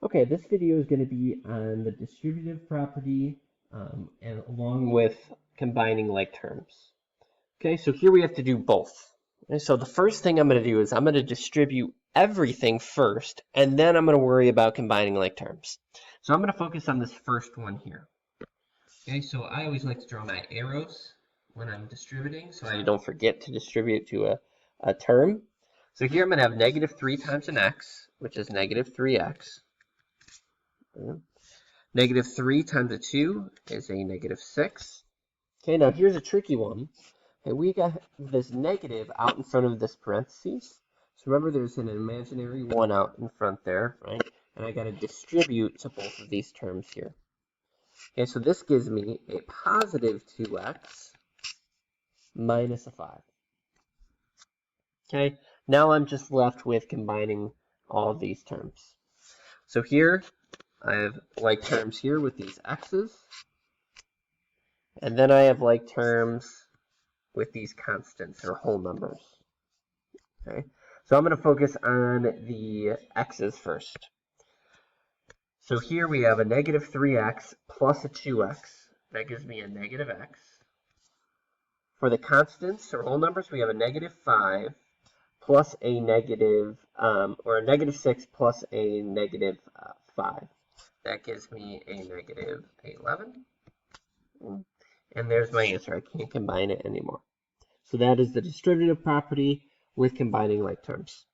Okay, this video is going to be on the distributive property and along with combining like terms. Okay, so here we have to do both. Okay, so the first thing I'm going to do is I'm going to distribute everything first, and then I'm going to worry about combining like terms. So I'm going to focus on this first one here. Okay, so I always like to draw my arrows when I'm distributing, so I don't forget to distribute to a term. So here I'm going to have negative 3 times an x, which is negative 3x. Negative 3 times a 2 is a negative 6. Okay, now here's a tricky one. Okay, we got this negative out in front of this parentheses. So remember there's an imaginary 1 out in front there, right? And I got to distribute to both of these terms here. Okay, so this gives me a positive 2x minus a 5. Okay, now I'm just left with combining all of these terms. So here I have like terms here with these x's. And then I have like terms with these constants or whole numbers. Okay, so I'm going to focus on the x's first. So here we have a negative 3x plus a 2x. That gives me a negative x. For the constants or whole numbers, we have a negative 5 plus a negative, or a negative 6 plus a negative 5. That gives me a negative 11. And there's my answer. I can't combine it anymore. So that is the distributive property with combining like terms.